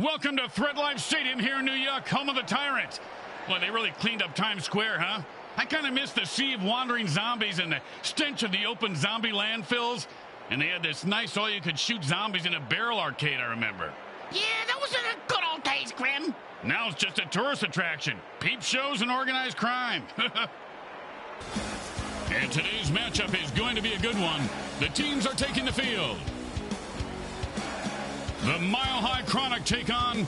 Welcome to Threadlife Stadium here in New York, home of the Tyrant. Boy, they really cleaned up Times Square, huh? I kind of miss the sea of wandering zombies and the stench of the open zombie landfills. And they had this nice all-you-could-shoot zombies in a barrel arcade, I remember. Yeah, those are the good old days, Grim. Now it's just a tourist attraction. Peep shows and organized crime. And today's matchup is going to be a good one. The teams are taking the field. The Mile High Chronic take on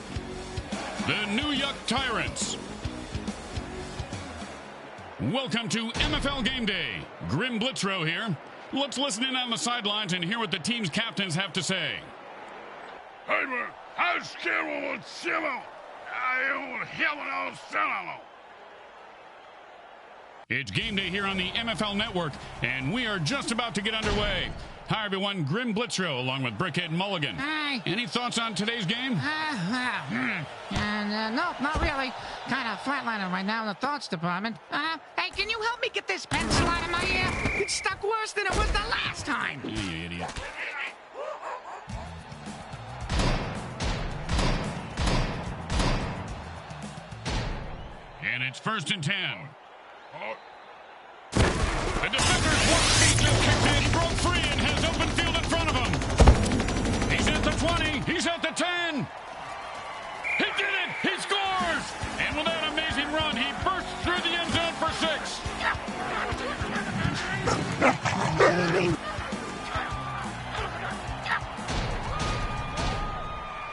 the New York Tyrants. Welcome to MFL Game Day. Grim Blitzrow here. Let's listen in on the sidelines and hear what the team's captains have to say. It's game day here on the MFL Network, and we are just about to get underway. Hi, everyone. Grim Blitzrow, along with Brickhead Mulligan. Hi. Any thoughts on today's game? No, not really. Kind of flatlining right now in the thoughts department. Hey, can you help me get this pencil out of my ear? It's stuck worse than it was the last time. Yeah, you idiot. And it's 1st and 10. The defender's one feet just kicked in, broke free, and has open field in front of him. He's at the 20. He's at the 10. He did it. He scores. And with that amazing run, he bursts through the end zone for 6.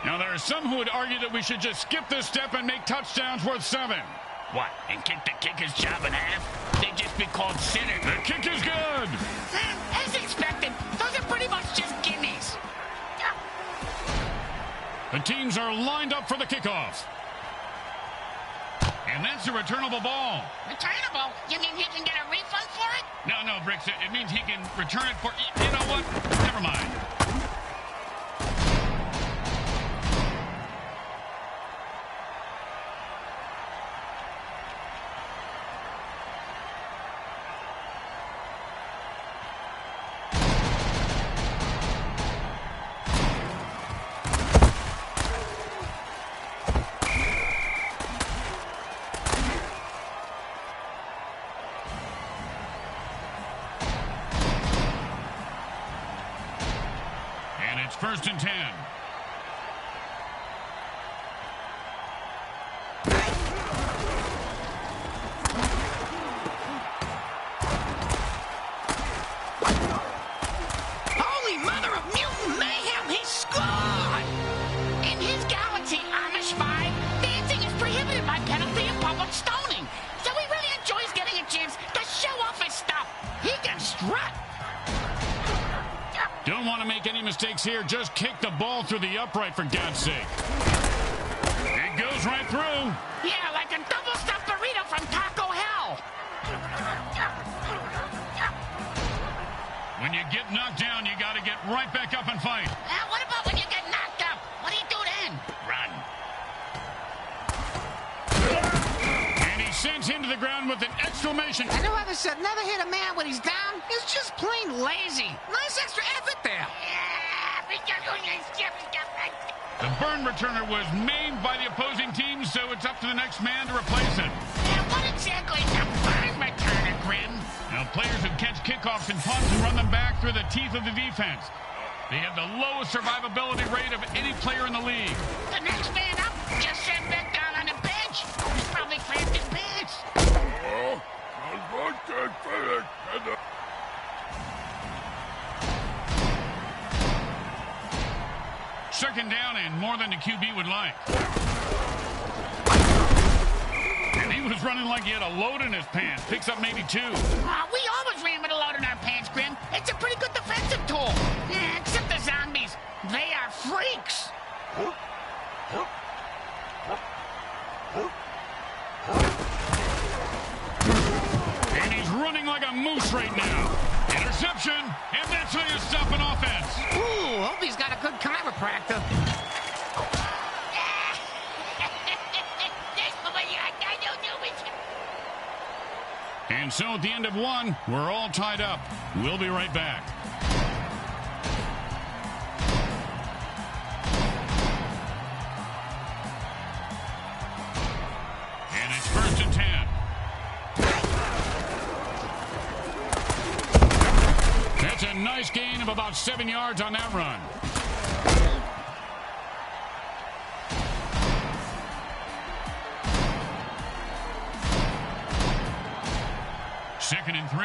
Now, there are some who would argue that we should just skip this step and make touchdowns worth 7. What, and kick the kicker's job in half? They'd just be called sinners. The kick is good. As expected, those are pretty much just gimmies. The teams are lined up for the kickoff. And that's a returnable ball. Returnable? You mean he can get a refund for it? No, Bricks, it means he can return it for... You know what? Never mind. It's 1st and 10. Holy mother of mutant mayhem, he scored! In his galaxy, Amish 5, dancing is prohibited by penalty of public stoning. So he really enjoys getting a chance to show off his stuff. He can strut. Don't want to make any mistakes here. Just kick the ball through the upright, for God's sake. It goes right through. Yeah, like a double-stuffed burrito from Taco Hell. When you get knocked down, you got to get right back up and fight. What about when you get knocked up? What do you do then? Run. And he sends him to the ground with an exclamation. And whoever said never hit a man when he's down is just plain lazy. Nice extra effort there. The burn returner was maimed by the opposing team, so it's up to the next man to replace him. What exactly is a burn returner, Grim? Now, players who catch kickoffs and punts and run them back through the teeth of the defense. They have the lowest survivability rate of any player in the league. The next man up just sat back down on the bench. He's probably cramped his pants. Second down and more than the QB would like. And he was running like he had a load in his pants. Picks up maybe 2. We always ran with a load in our pants, Grim. It's a pretty good defensive tool. Except the zombies. They are freaks. And he's running like a moose right now. Interception, and that's how you stop an offense. Ooh, hope he's got a good chiropractor. And so at the end of 1, we're all tied up. We'll be right back. nice gain of about 7 yards on that run. Second and 3.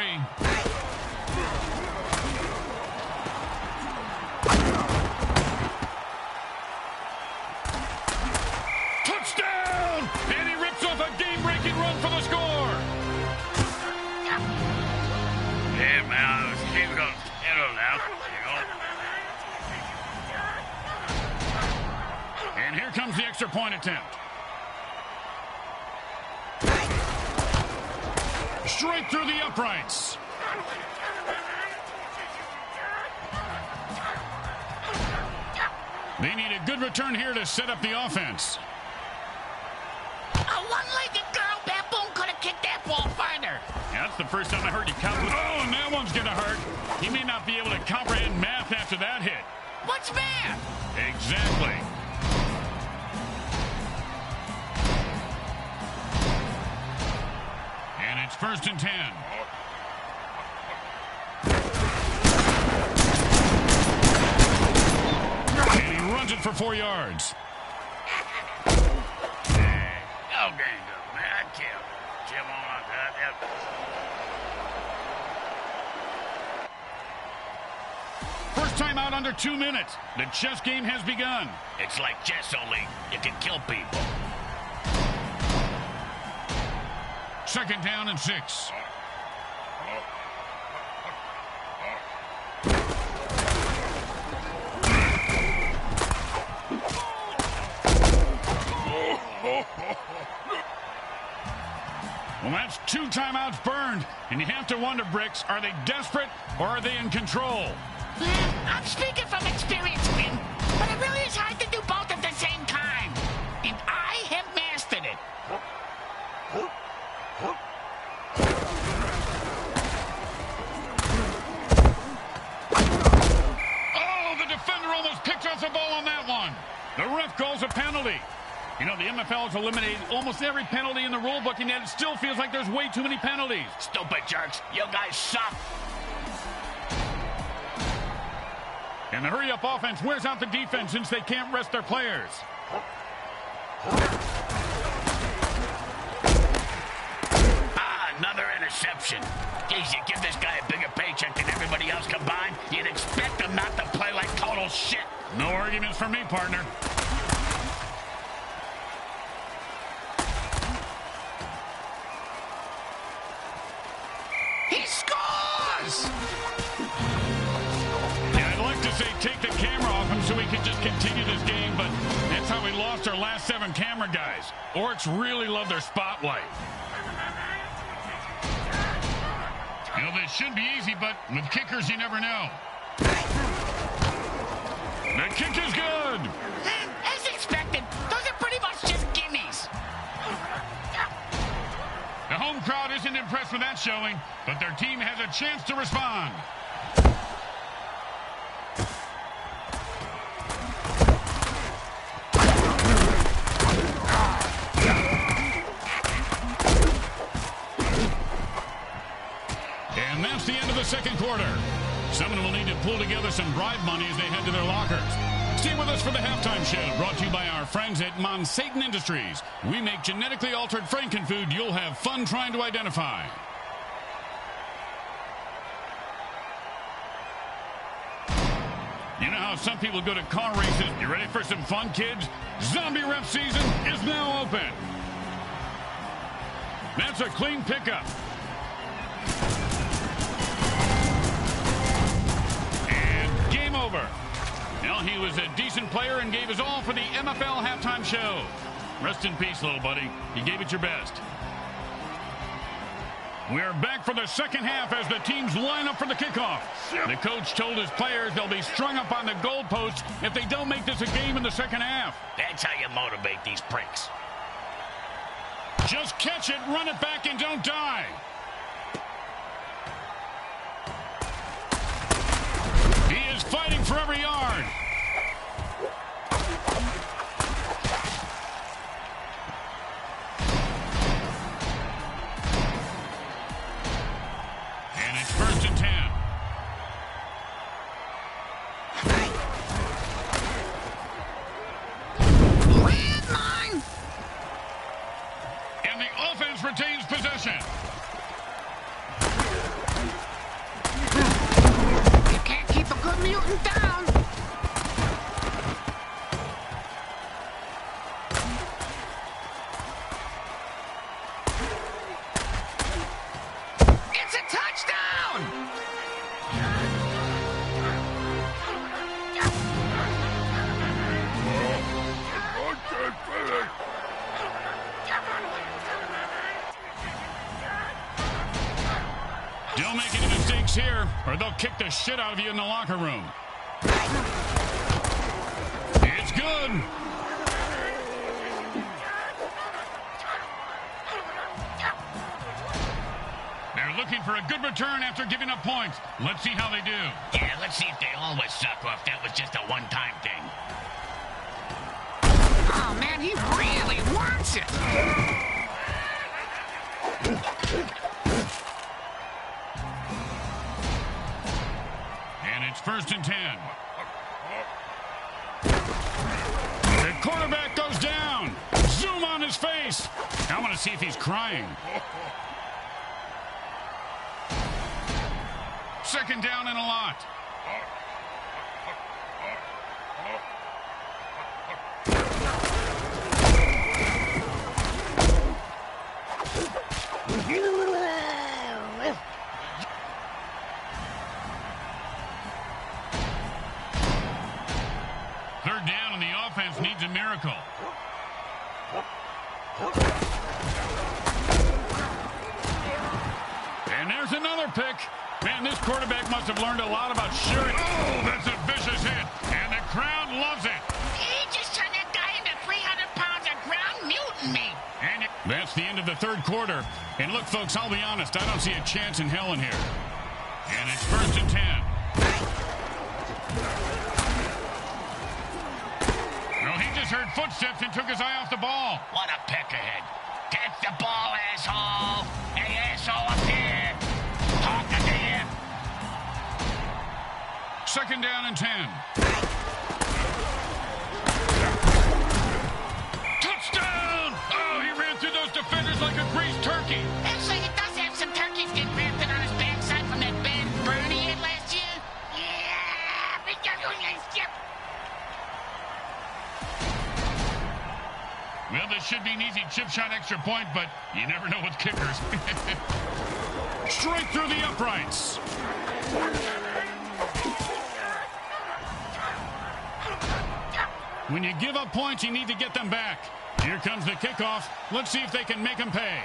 Touchdown! And he rips off a game-breaking run for the score. Yeah, man, he's going to handle now. And here comes the extra point attempt. Straight through the uprights. They need a good return here to set up the offense. A one-legged girl baboon could have kicked that ball farther. Yeah, that's the first time I heard you count. Oh, and that one's going to hurt. He may not be able to comprehend math after that hit. What's math? Exactly. And it's 1st and 10. And he runs it for 4 yards. Oh, dang, man, I can't. Jim on that. First time out under 2 minutes. The chess game has begun. It's like chess, only you can kill people. 2nd down and 6. Well, that's 2 timeouts burned. And you have to wonder, Bricks, are they desperate or are they in control? I'm speaking from experience, Quinn, but it really is hard to do both at the same time. And I have mastered it. Oh, the defender almost picked off the ball on that one. The ref calls a penalty. You know, the MFL has eliminated almost every penalty in the rule book, and yet it still feels like there's way too many penalties. Stupid jerks. You guys suck. And the hurry-up offense wears out the defense since they can't rest their players. Another interception. Geez, you give this guy a bigger paycheck than everybody else combined, you'd expect him not to play like total shit. No arguments from me, partner. He scores! Yeah, I'd like to say take the camera off him so we can just continue this game, but that's how we lost our last 7 camera guys. Orcs really love their spotlight. You know, this should be easy, but with kickers, you never know. The kick is good. As expected, those are pretty much just gimmies. The home crowd isn't impressed with that showing, but their team has a chance to respond. And that's the end of the 2nd quarter. Someone will need to pull together some bribe money as they head to their lockers. Stay with us for the halftime show, brought to you by our friends at Monsatan Industries. We make genetically altered frankenfood you'll have fun trying to identify. You know how some people go to car races? You ready for some fun, kids? Zombie rep season is now open. That's a clean pickup. And game over. Well, he was a decent player and gave his all for the MFL halftime show. Rest in peace, little buddy. You gave it your best. We're back for the second half as the teams line up for the kickoff. The coach told his players they'll be strung up on the goalpost if they don't make this a game in the second half. That's how you motivate these pricks. Just catch it, run it back, and don't die. He is fighting for every yard. And it's 1st and 10. And the offense retains possession. You can't keep a good mutant down. It's a touchdown! Don't make any mistakes here, or they'll kick the shit out of you in the locker room. It's good. They're looking for a good return after giving up points. Let's see how they do. Yeah, let's see if they always suck or if that was just a one-time thing. Oh, man, he really wants it. And it's 1st and 10. The quarterback goes down. Zoom on his face. I want to see if he's crying. 2nd down and a lot. Third down, and the offense needs a miracle. And there's another pick. Man, this quarterback must have learned a lot about sharing. Oh, that's a vicious hit. And the crowd loves it. He just turned that guy into 300 pounds of ground mutant meat. And that's the end of the 3rd quarter. And look, folks, I'll be honest. I don't see a chance in hell in here. And it's 1st and 10. No, he just heard footsteps and took his eye off the ball. What a pick ahead. Catch the ball, asshole. Hey, asshole, up here. Talking to him. 2nd down and 10. Touchdown! Oh, he ran through those defenders like a greased turkey. Actually, he does have some turkeys getting grafted on his backside from that bad burn he had last year. Yeah, we got on that ship. Well, this should be an easy chip shot extra point, but you never know with kickers. Straight through the uprights. When you give up points, you need to get them back. Here comes the kickoff. Let's see if they can make them pay.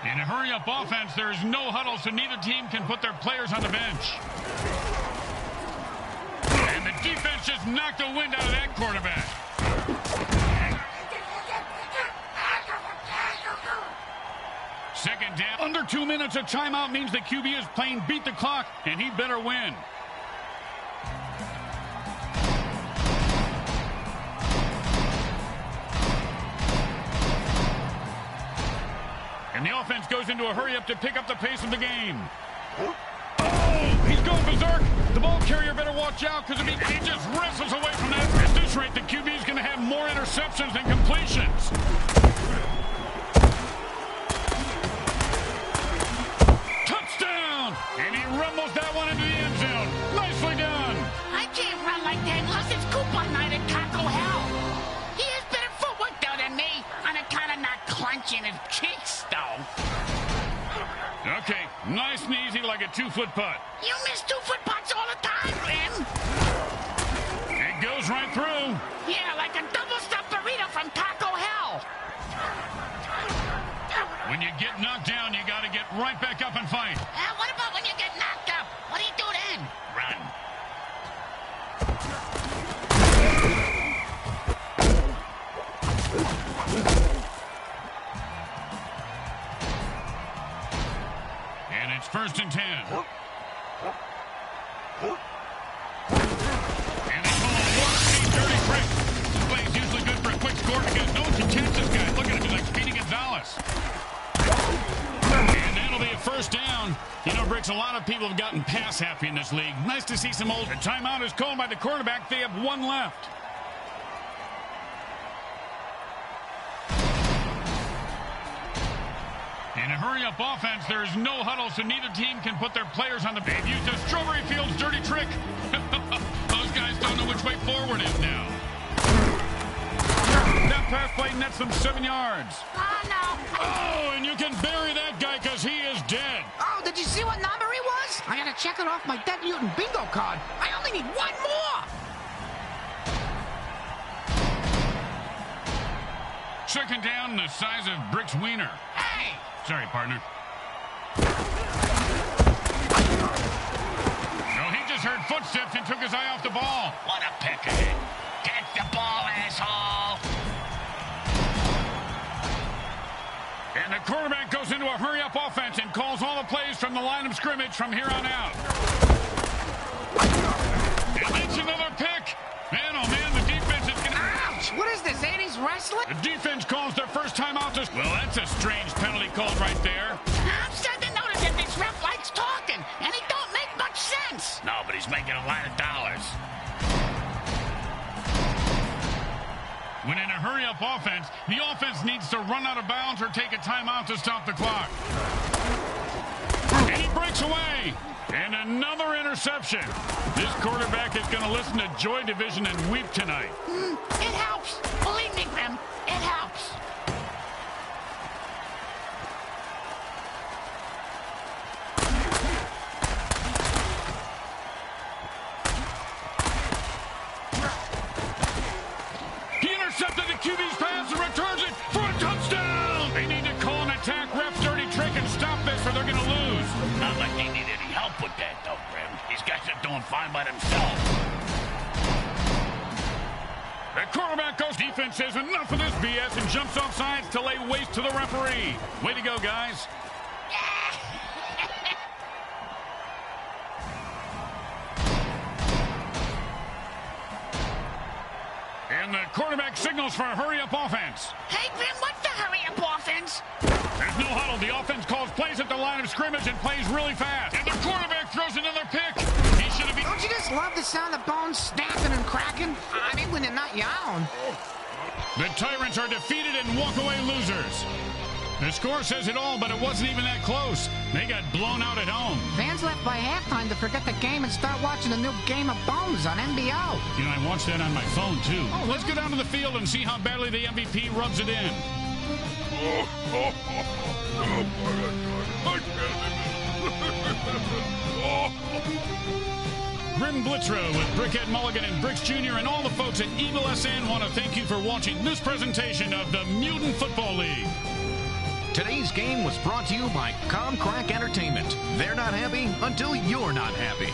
In a hurry-up offense, there is no huddle, so neither team can put their players on the bench. And the defense just knocked the wind out of that quarterback. Second down. Under 2 minutes, a timeout means the QB is playing beat the clock, and he better win. And the offense goes into a hurry-up to pick up the pace of the game. Oh, he's going berserk. The ball carrier better watch out because if he just wrestles away from that. At this rate, the QB is going to have more interceptions than completions. Touchdown! And he rumbles that one into the end zone. Nicely done. I can't run like that unless it's coupon night at Taco Hell. He has better footwork, though, than me. On account of not clenching his kicks, though. Okay, nice and easy like a 2-foot putt. You miss 2-foot putts all the time, Ren. It goes right through. Yeah, like a double-stuffed burrito from Taco Hell. When you get knocked down, you got to get right back up and fight. What about when you get knocked up? What do you do then? Run. And it's 1st and 10. And they call a water-speed dirty trick. This play is usually good for a quick score because no one can catch this guy. Look at him, he's like Speedy Gonzalez. And You know, Bricks, a lot of people have gotten pass happy in this league. Nice to see some old. The timeout is called by the quarterback. They have one left. In a hurry-up offense, there is no huddle, so neither team can put their players on the... They've used a Strawberry Fields dirty trick. Those guys don't know which way forward is now. That pass play nets them 7 yards. Oh, no. Oh, and you can bury that guy because he is dead. Oh, did you see what number he was? I gotta check it off my Dead Mutant bingo card. I only need one more. Second down, the size of Brick's wiener. Hey! Sorry, partner. No, he just heard footsteps and took his eye off the ball. What a pick ahead. Get the ball, asshole. And the quarterback goes into a hurry-up offense and calls all the plays from the line of scrimmage from here on out. And that's another pick. Man, oh man, the defense is going to... Ouch! What is this, 80s wrestling? The defense calls their first time out. Well, that's a strange penalty called right there. I'm starting to notice that this ref likes talking, and he don't make much sense. No, but he's making a lot of dollars. When in a hurry-up offense, the offense needs to run out of bounds or take a timeout to stop the clock. And he breaks away. And another interception. This quarterback is going to listen to Joy Division and weep tonight. It helps. Believe me, Grim, it helps. He intercepted the QB's pass and returns it for a touchdown. They need to call an attack ref dirty trick and stop this or they're going to lose. Not like they need any help with that, though, Grim. These guys are doing fine by themselves. The quarterback goes. Defense says enough of this BS and jumps off sides to lay waste to the referee. Way to go, guys. And the quarterback signals for a hurry-up offense. Hey, Grim, what's the hurry-up offense? There's no huddle. The offense calls plays at the line of scrimmage and plays really fast. And the quarterback throws another pick. He should have been... Don't you just love the sound of bones snapping and cracking? I mean, when they're not your own. The Tyrants are defeated and walk away losers. The score says it all, but it wasn't even that close. They got blown out at home. Fans left by halftime to forget the game and start watching the new Game of Bones on NBO. You know, I watched that on my phone, too. Oh, let's go down to the field and see how badly the MVP rubs it in. Grim Blitzrow with Brickhead Mulligan and Bricks Jr. and all the folks at Evil SN want to thank you for watching this presentation of the Mutant Football League. Today's game was brought to you by Comcrack Entertainment. They're not happy until you're not happy.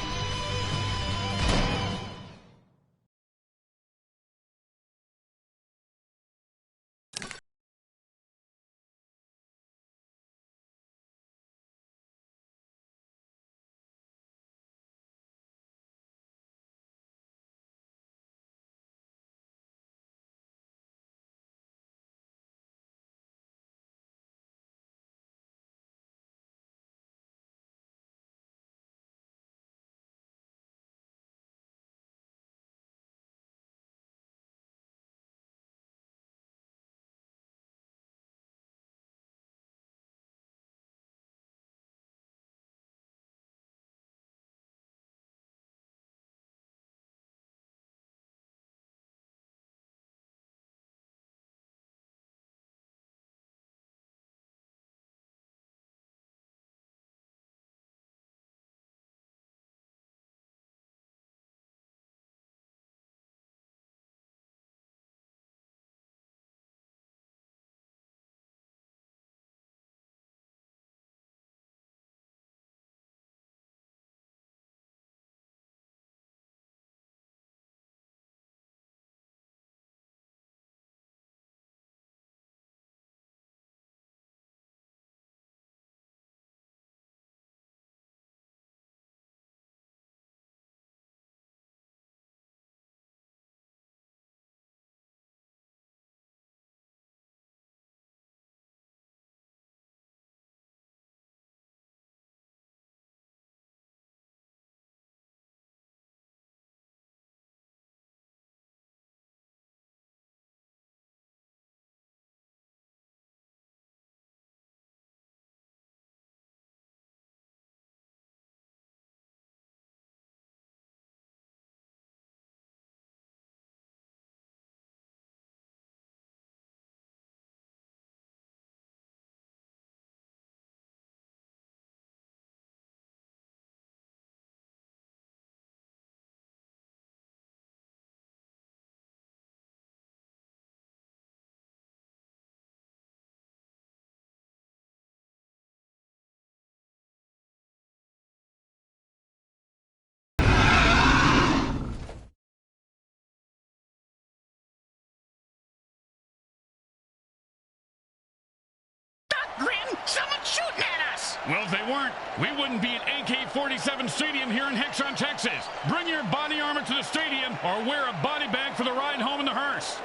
shooting at us. Well, if they weren't, we wouldn't be at AK-47 Stadium here in Hexon, Texas. Bring your body armor to the stadium or wear a body bag for the ride home in the hearse.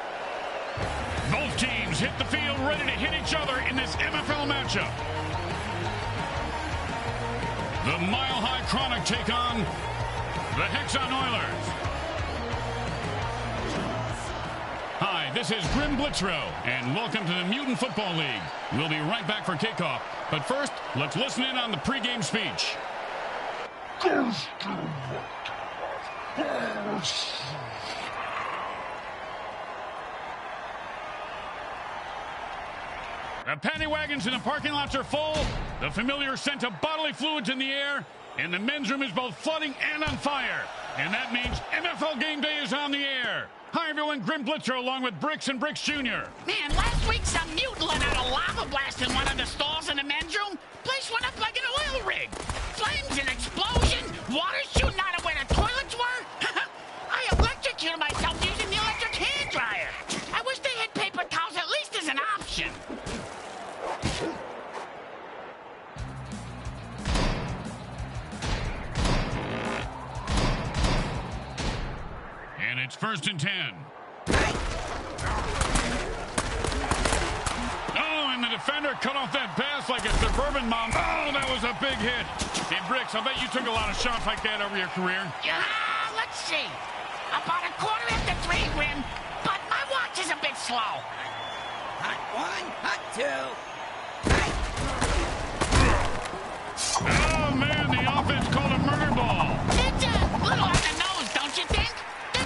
Both teams hit the field ready to hit each other in this MFL matchup. The Mile High Chronic take on the Hexon Oilers. Hi, this is Grim Blitzrow, and welcome to the Mutant Football League. We'll be right back for kickoff, but first, let's listen in on the pregame speech. The paddy wagons in the parking lots are full, the familiar scent of bodily fluids in the air, and the men's room is both flooding and on fire. And that means MFL Game Day is on the air. Hi, everyone. Grim Blitzer along with Bricks and Bricks Jr. Man, last week some mutant let out a lava blast in one of the stalls in the men's room. Place went up like an oil rig. Flames and explosion, water shooting out of where the toilets were. I electrocuted myself using the electric hand dryer. I wish they had paper towels at least as an option. And it's 1st and 10. Oh, and the defender cut off that pass like a suburban mom. Oh, that was a big hit. Hey, Bricks, I bet you took a lot of shots like that over your career. Yeah, let's see. About a quarter after 3, Grim, but my watch is a bit slow. Hot 1, hot 2. Oh, man, the offense called a murder ball. It's a little on the nose, don't you think?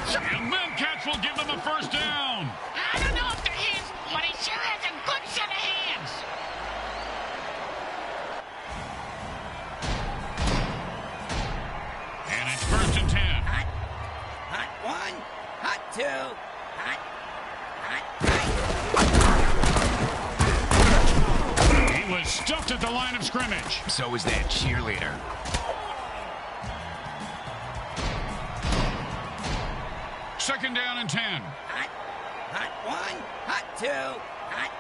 And then Cats will give them a first down. I don't know if they're his, but he sure has a good set of hands. And it's 1st and 10. Hot 1, hot 2, hot. He was stuffed at the line of scrimmage. So is that cheerleader. Second down and 10. Hot 1, hot 2, hot.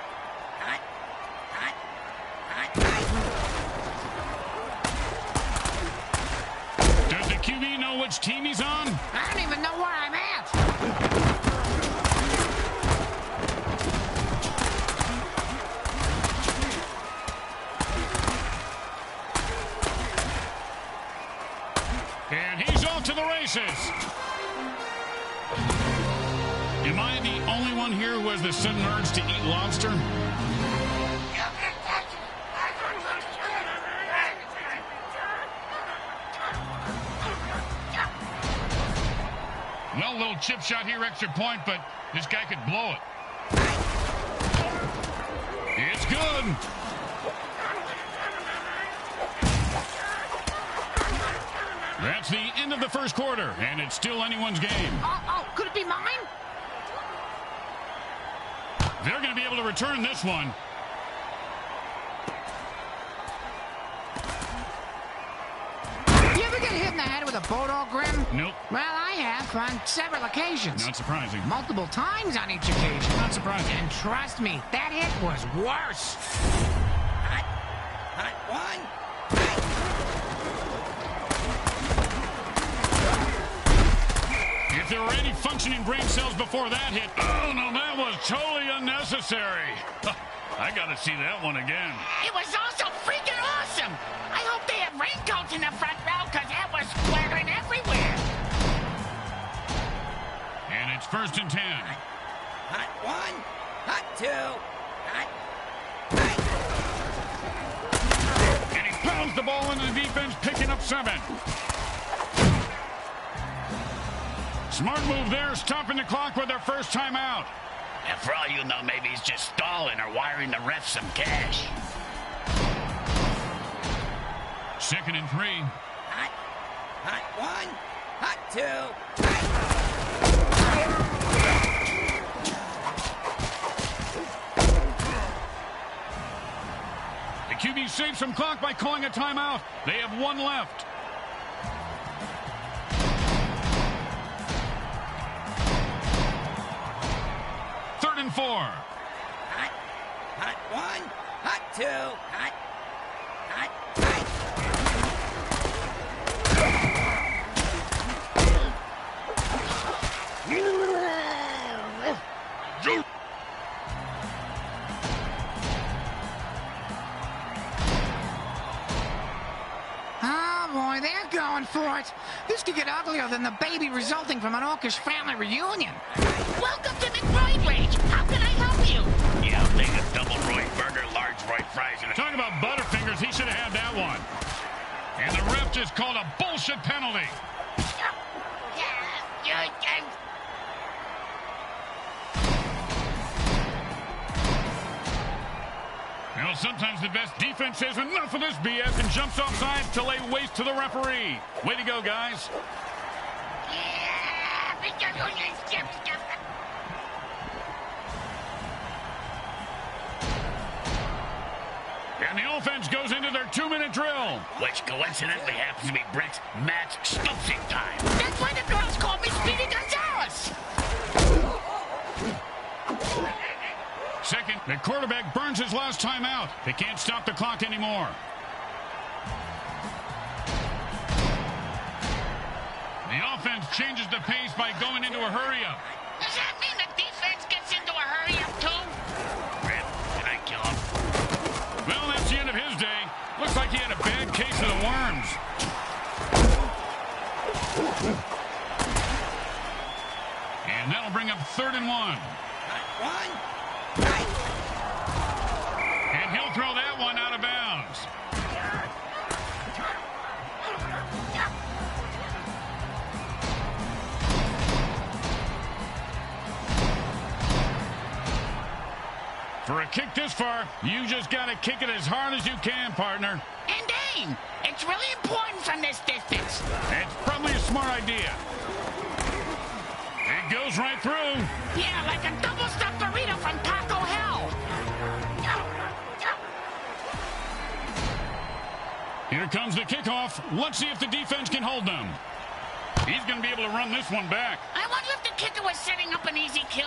Does the QB know which team he's on? I don't even know where I'm at. And he's off to the races. Am I the only one here who has the sudden urge to eat lobster? Well, little chip shot here, extra point, but this guy could blow it. It's good. That's the end of the first quarter, and it's still anyone's game. Oh, could it be mine? They're going to be able to return this one. You ever get hit in the head with a boat-all, Grim? Nope. Well, I have on several occasions. Not surprising. Multiple times on each occasion. Not surprising. And trust me, that hit was worse. Hot 1. If there were any functioning brain cells before that hit, oh no, that was totally unnecessary. I gotta see that one again. It was also freaking awesome. I hope they have raincoats in the front row, because that was splattering everywhere. And it's 1st and 10. Hot 1, hot 2, hot. And he pounds the ball into the defense, picking up 7. Smart move there, stopping the clock with their first timeout. And for all you know, maybe he's just stalling or wiring the refs some cash. 2nd and 3. Hot 1, hot 2. The QB saves some clock by calling a timeout. They have 1 left. Third and 4. Hot 1, hot 2, hot. boy, they're going for it. This could get uglier than the baby resulting from an orcish family reunion. Welcome to McBride Rage. How can I help you? Yeah, I'll take a double Roy burger, large Roy fries, and a... Talking about Butterfingers, he should have had that one. And the ref just called a bullshit penalty. You know, sometimes the best defense says enough of this BS and jumps off sides to lay waste to the referee. Way to go, guys. And the offense goes into their 2-minute drill. Which coincidentally happens to be Brick's match stoopsing time. That's why the girls call me Speedy Gonzales. Second, the quarterback burns his last time out. They can't stop the clock anymore. The offense changes the pace by going into a hurry-up. Does that mean the defense gets into a hurry-up, too? Red, can I kill him? Well, that's the end of his day. Looks like he had a bad case of the worms. And that'll bring up 3rd and 1. And he'll throw that one out of bounds. For a kick this far, you just got to kick it as hard as you can, partner. And aim. It's really important from this distance. It's probably a smart idea. It goes right through. Yeah, like a double-stuffed burrito from Taco Hell. Here comes the kickoff. Let's see if the defense can hold them. He's going to be able to run this one back. I wonder if the kicker was setting up an easy kill.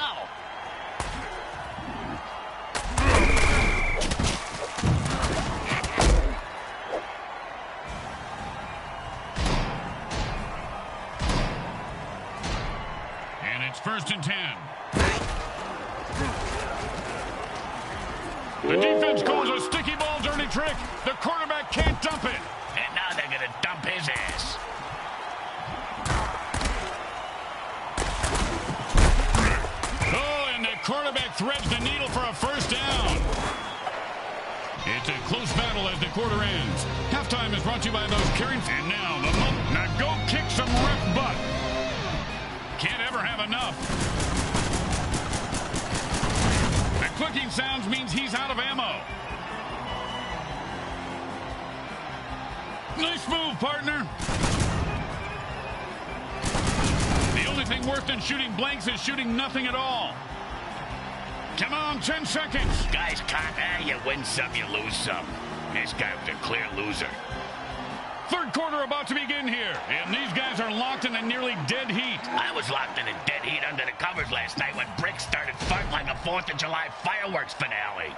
And it's 1st and 10. The defense calls a sticky ball dirty trick. The quarterback can't dump it. And now they're going to dump his ass. Oh, and the quarterback threads the needle for a 1st down. It's a close battle as the quarter ends. Halftime is brought to you by those carrying. And now, now go kick some ref butt. Can't ever have enough. The clicking sounds means he's out of ammo. Nice move, partner. The only thing worse than shooting blanks is shooting nothing at all. Come on, 10 seconds. Guys, you win some, you lose some. This guy was a clear loser. 3rd quarter about to begin here, and these guys are locked in a nearly dead heat. I was locked in a dead heat under the covers last night when Brick started farting like a 4th of July fireworks finale.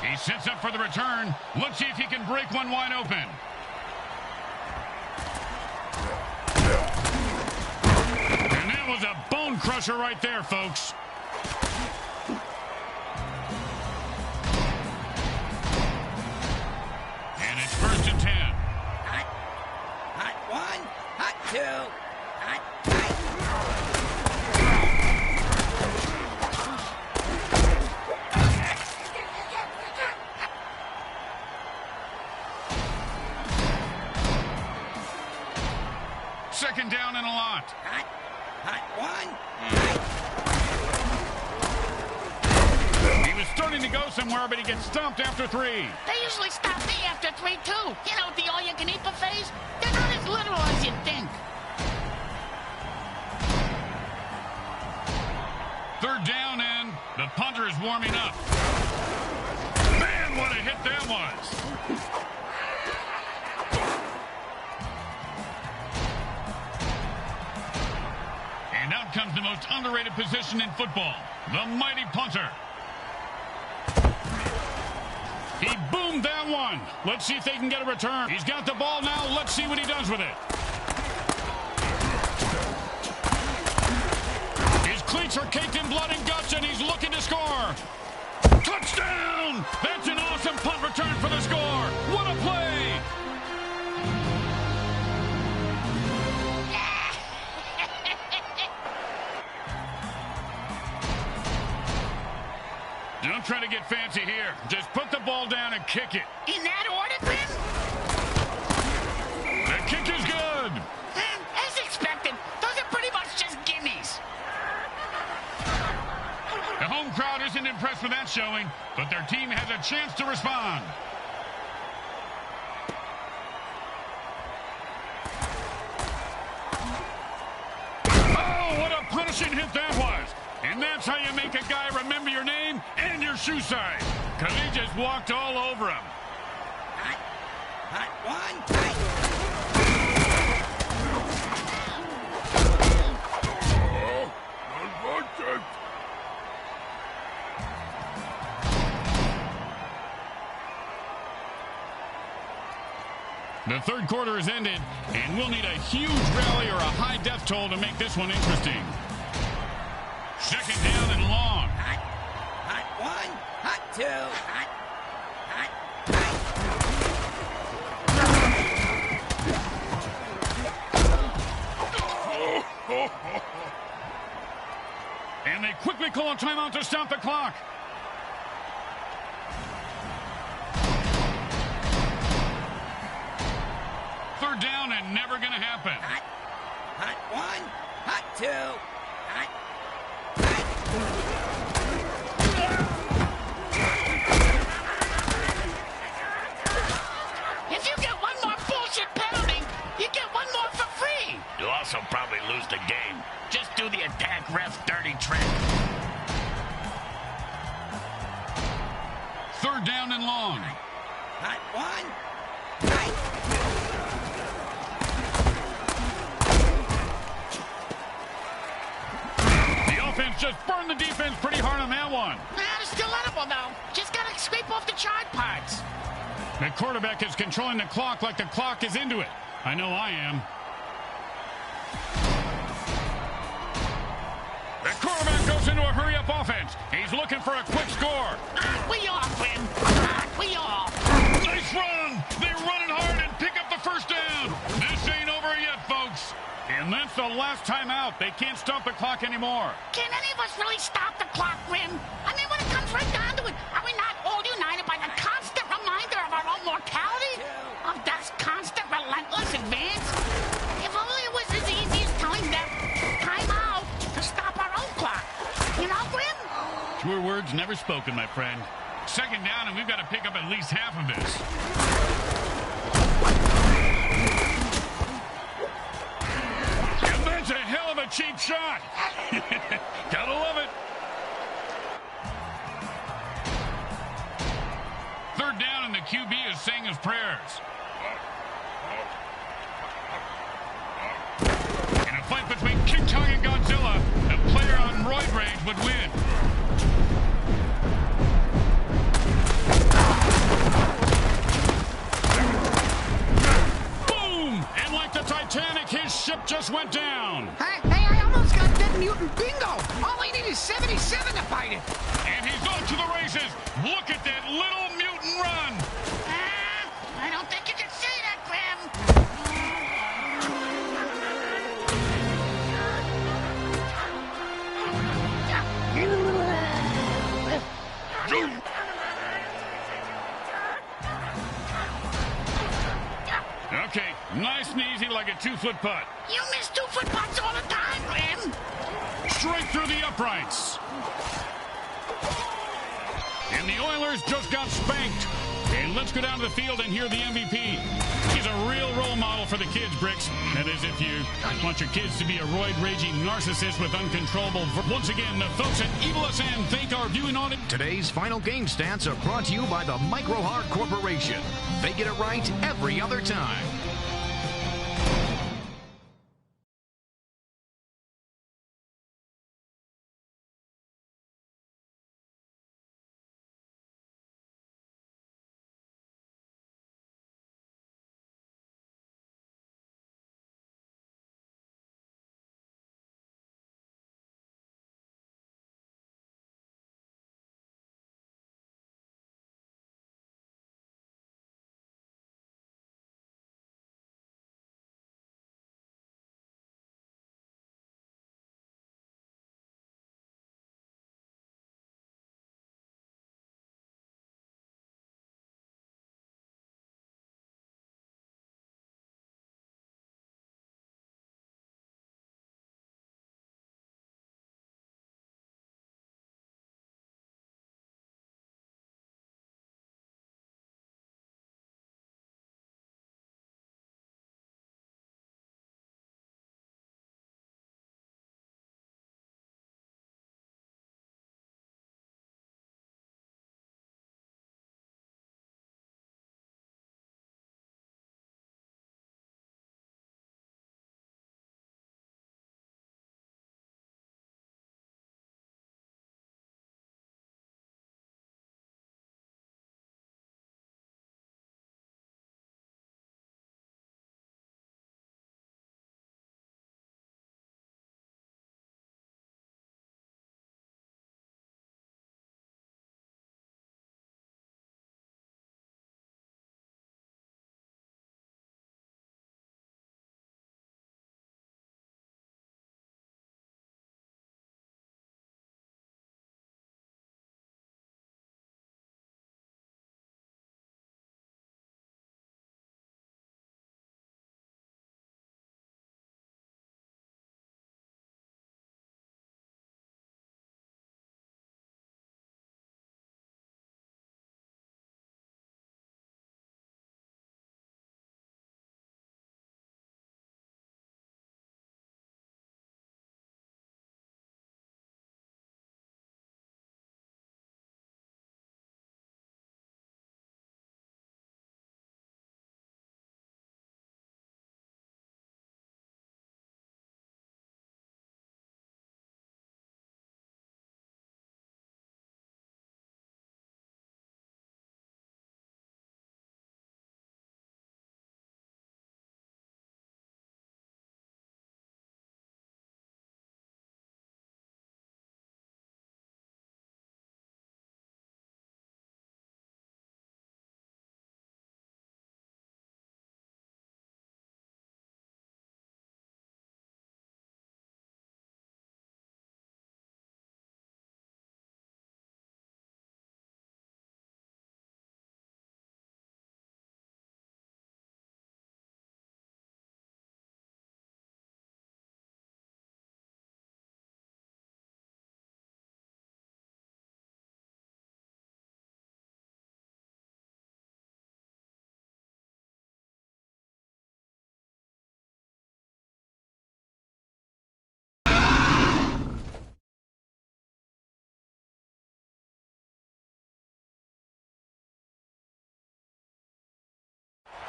He sets up for the return. Let's see if he can break one wide open. And that was a bone crusher right there, folks. And it's 1st and 10. Hot 1, hot 2, hot 2nd down and a lot. hot 1. He was starting to go somewhere, but he gets stumped after 3. They usually stop me after 3, too. You know, the all-you-can-eat buffets? They're not as literal as you think. 3rd down, and the punter is warming up. Man, what a hit that was. And out comes the most underrated position in football, the mighty punter. He boomed that one. Let's see if they can get a return. He's got the ball now. Let's see what he does with it. His cleats are caked in blood and guts, and he's looking to score. Touchdown! That's an awesome punt return for the score. What a play! fancy here. Just put the ball down and kick it. In that order, Grim? The kick is good. As expected, those are pretty much just gimmies. The home crowd isn't impressed with that showing, but their team has a chance to respond. Oh, what a punishing hit that was. And that's how you make a guy remember your name and your shoe size. Because he just walked all over him. Hot. Hot one. Hot. The third quarter has ended, and we'll need a huge rally or a high death toll to make this one interesting. Second down and long. Hot. Hot one. Hot two. Hot. Hot. Hot. And they quickly call a timeout to stop the clock. Third down and never going to happen. Hot. Hot one. Hot two. Hot. If you get one more bullshit penalty, you get one more for free. You'll also probably lose the game. Just do the attack ref's dirty trick. Third down and long. Hot one. Hot. The offense just burned the defense pretty hard on that one. It's still edible, though. Just gotta scrape off the charred parts. The quarterback is controlling the clock like the clock is into it. I know I am. The quarterback goes into a hurry-up offense. He's looking for a quick score. We all, Grim. We all. Nice run. They run it hard and pick up the first down. This ain't over yet, folks. And that's the last time out. They can't stop the clock anymore. Can any of us really stop the clock, Grim? I mean, when it comes right down to it, are we not all united by the constant reminder of our own mortality? Of Death's constant, relentless advance? If only it was as easy as telling Death, time out, to stop our own clock. You know, Grim? Truer words never spoken, my friend. Second down, and we've got to pick up at least half of this. And that's a hell of a cheap shot. Gotta love it. Third down, and the QB is saying his prayers. In a fight between King Kong and Godzilla, the player on roid rage would win. Boom! And like the Titanic, his ship just went down. Hey, I almost got dead mutant bingo. All I need is 77 to fight it. And he's off to the races. Look at that little mutant run. I don't think you can say that, Grim. Okay, nice and easy like a 2-foot putt. You miss 2-foot putts all the time, Grim. Straight through the uprights. And the Oilers just got spanked. And let's go down to the field and hear the MVP. He's a real role model for the kids, Bricks. That is, if you want your kids to be a roid-raging narcissist with uncontrollable... Once again, the folks at Evil SN thank our viewing audit. Today's final game stats are brought to you by the Micro Heart Corporation. They get it right every other time.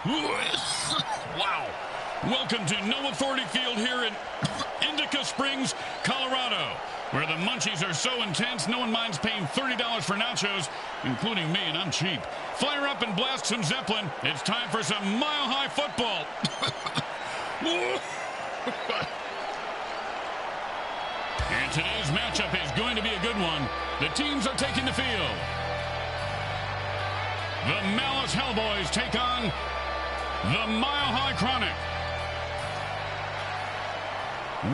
Wow. Welcome to No Authority Field here in Indica Springs, Colorado, where the munchies are so intense no one minds paying $30 for nachos, including me, and I'm cheap. Fire up and blast some Zeppelin. It's time for some mile-high football. And today's matchup is going to be a good one. The teams are taking the field. The Malice Hellboys take on the Mile High Chronic.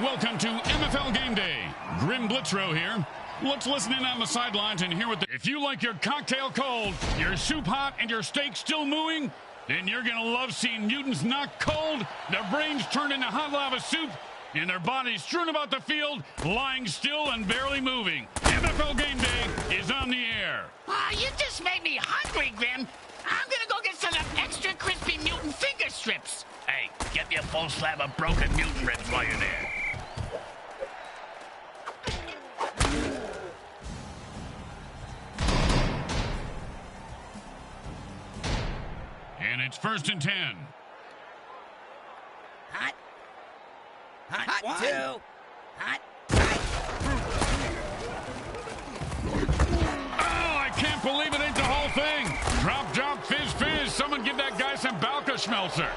Welcome to MFL Game Day. Grim Blitzrow here. Let's listen in on the sidelines and hear what if you like your cocktail cold, your soup hot, and your steak still mooing, then you're going to love seeing mutants knocked cold, their brains turned into hot lava soup, and their bodies strewn about the field, lying still and barely moving. MFL Game Day is on the air. You just made me hungry, Grim. I'm gonna go get some extra crispy mutant finger strips. Hey, get me a full slab of broken mutant ribs while you're there. And it's 1st and 10. Hot. Hot Hot 2. two. Hot. Oh, I can't believe it ain't the whole thing. Drop, drop, fizz, fizz. Someone give that guy some Balka-Schmelzer.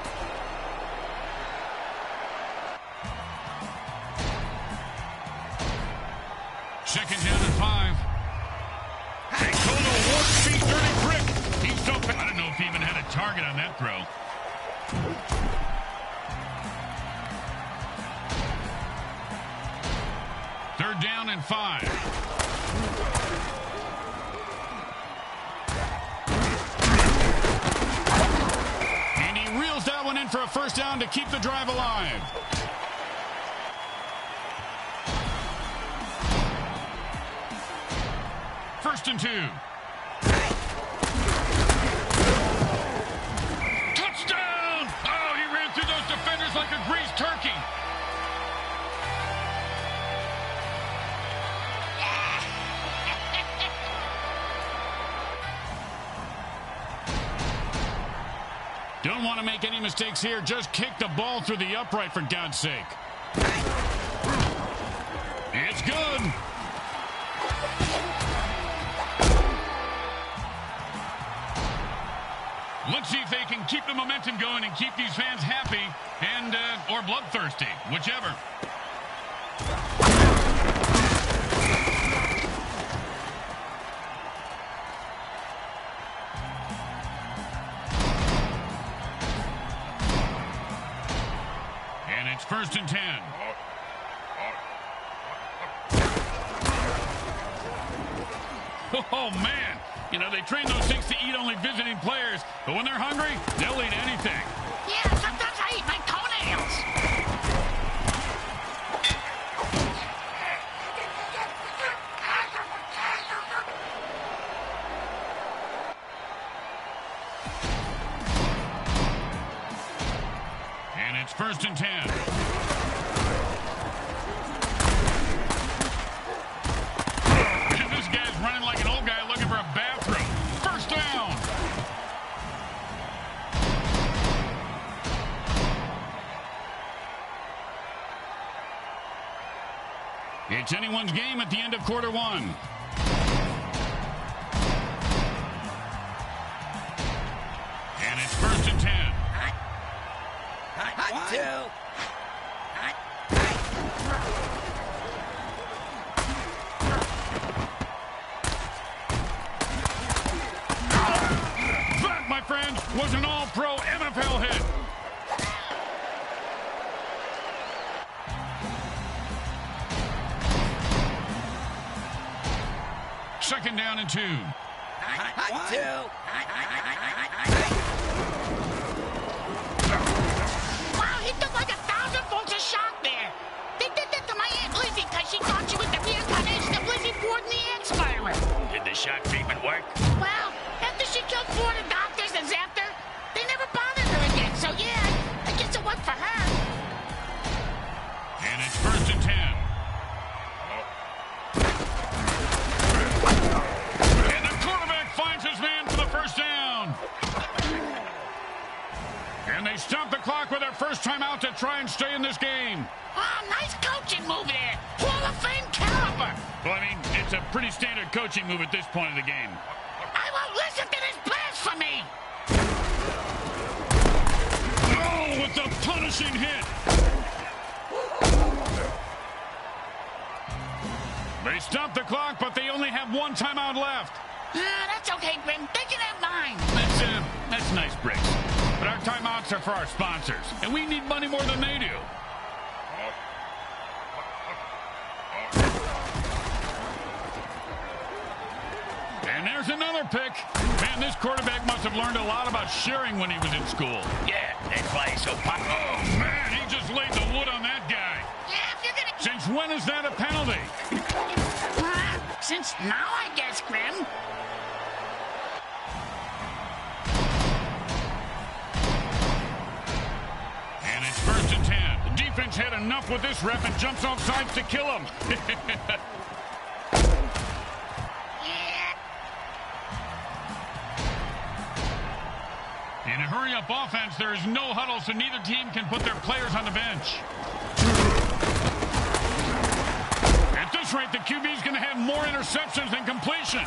Second down and 5. They called a warp speed dirty prick. He's so I don't know if he even had a target on that throw. Third down and 5. And he reels that one in for a first down to keep the drive alive. First and 2. Touchdown! Oh, he ran through those defenders like a greased turkey. Don't want to make any mistakes here. Just kick the ball through the upright, for God's sake. It's good. Let's see if they can keep the momentum going and keep these fans happy and or bloodthirsty, whichever. And it's 1st and 10. Oh, man. You know, they train those things to eat only visiting players, but when they're hungry, they'll eat anything. Yeah, sometimes I eat my toenails. And it's 1st and 10. And this guy's running like an old guy looking for a bathroom. First down. It's anyone's game at the end of quarter 1. And it's 1st and 10. Hot 2. Hot. That, my friends, was an all-pro MFL hit. Second down and 2. Hot 2. Wow, he took like 1,000 volts of shock there. They did that to my Aunt Lizzie because she thought she was the reincarnation of Lizzie Ford and the X-Filer. Did the shock treatment work? Well, after she killed 4 of the doctors and zapped her, they never bothered her again. So yeah, I guess it worked for her. And it's 1st and 10. And the quarterback finds his man for the first down. stopped the clock with their first timeout to try and stay in this game. Oh, nice coaching move there. Hall of Fame caliber. Well, I mean, it's a pretty standard coaching move at this point of the game. I won't listen to this blasphemy. Oh, with the punishing hit. They stopped the clock, but they only have one timeout left. That's okay, Grim. They can have mine. That's nice, Briggs. But our timeouts are for our sponsors, and we need money more than they do. And there's another pick. Man, this quarterback must have learned a lot about sharing when he was in school. Yeah, that's why he's so popular. Oh, man, he just laid the wood on that guy. Yeah, if you're gonna... Since when is that a penalty? Since now, I guess, Grim. And it's 1st and 10. The defense had enough with this ref and jumps off sides to kill him. In a hurry-up offense, there is no huddle, so neither team can put their players on the bench. At this rate, the QB is going to have more interceptions than completions.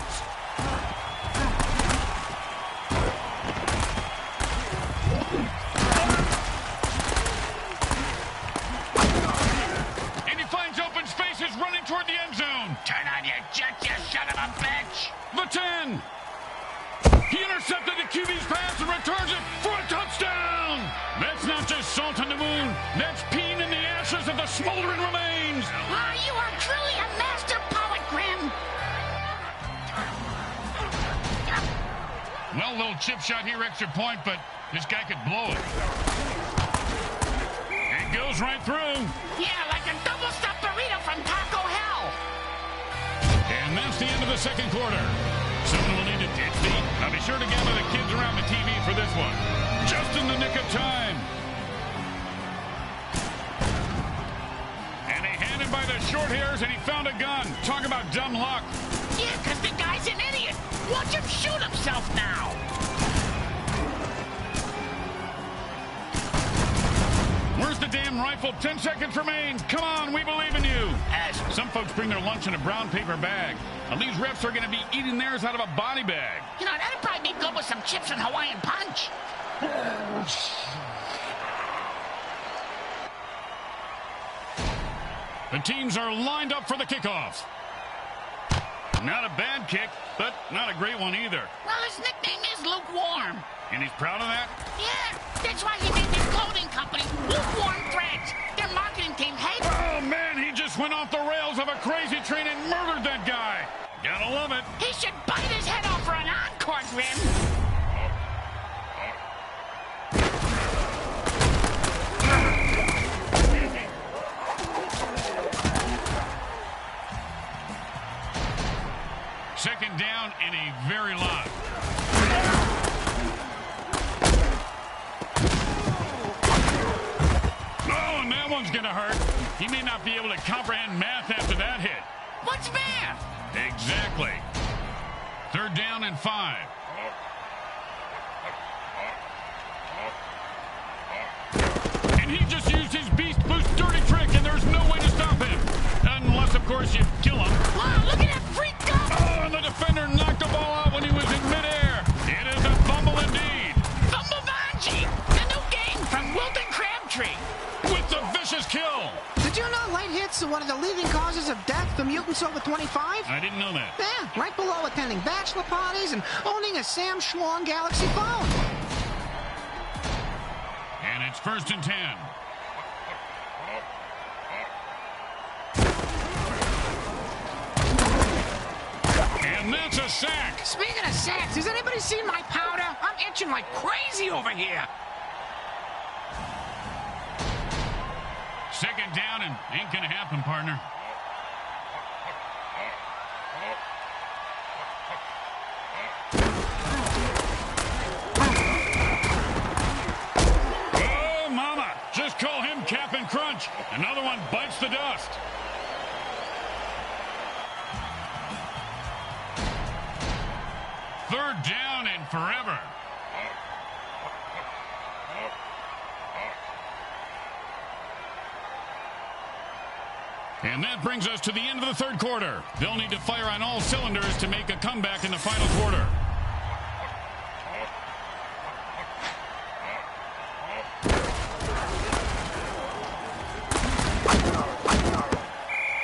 And he finds open spaces running toward the end zone. Turn on your jet, you son of a bitch. The 10. He intercepted the QB's pass and returns it for a touchdown. That's not just salt on the wound. That's peeing in the ashes of the smoldering remains. Oh, you are truly a master poet, Grim. Well, little chip shot here, extra point, but this guy could blow it. It goes right through. Yeah, like a double-stuffed burrito from Taco Hell. And that's the end of the second quarter. Someone will need to ditch the. Now be sure to gather the kids around the TV for this one. Just in the nick of time. And he had him by the short hairs, and he found a gun. Talk about dumb luck. Yeah, because the guy's an idiot. Watch him shoot himself now. Where's the damn rifle? 10 seconds remain. Come on, we believe in you. Some folks bring their lunch in a brown paper bag. Now, these refs are going to be eating theirs out of a body bag. You know, that'd probably be good with some chips and Hawaiian punch. The teams are lined up for the kickoff. Not a bad kick, but not a great one either. Well, his nickname is Lukewarm. And he's proud of that? Yeah, that's why he named his clothing company Lukewarm Threads. Their marketing team hates... Oh, man, he just went off the rails of a crazy train and murdered that guy. Gotta love it. He should bite his head off for an encore, Grim. Second down and a very lot. Oh, and that one's going to hurt. He may not be able to comprehend math after that hit. What's math? Exactly. 3rd down and 5. And he just used his Beast Boost dirty trick, and there's no way to stop him. Unless, of course, you kill him. Wow, look at that freak go! Oh, and the defender knocked the ball out when he was in midair. It is a fumble indeed. Fumblebanji, the new game from Wilton Crabtree. With the vicious kill. Did you know light hits are one of the leading causes of death for mutants over 25? I didn't know that. Yeah, right below attending bachelor parties and owning a Sam Schlong Galaxy phone. And it's 1st and 10. And that's a sack. Speaking of sacks, has anybody seen my powder? I'm itching like crazy over here. 2nd down and ain't gonna happen, partner. Oh, mama. Just call him Cap'n Crunch. Another one bites the dust. 3rd down and forever. And that brings us to the end of the third quarter. They'll need to fire on all cylinders to make a comeback in the final quarter.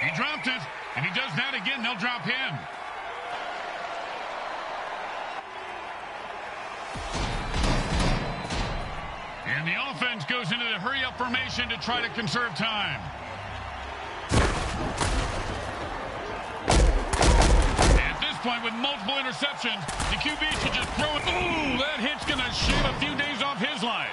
He dropped it. If he does that again, they'll drop him. And the offense goes into the hurry-up formation to try to conserve time. At this point, with multiple interceptions, the QB should just throw it. Ooh, that hit's going to shave a few days off his life.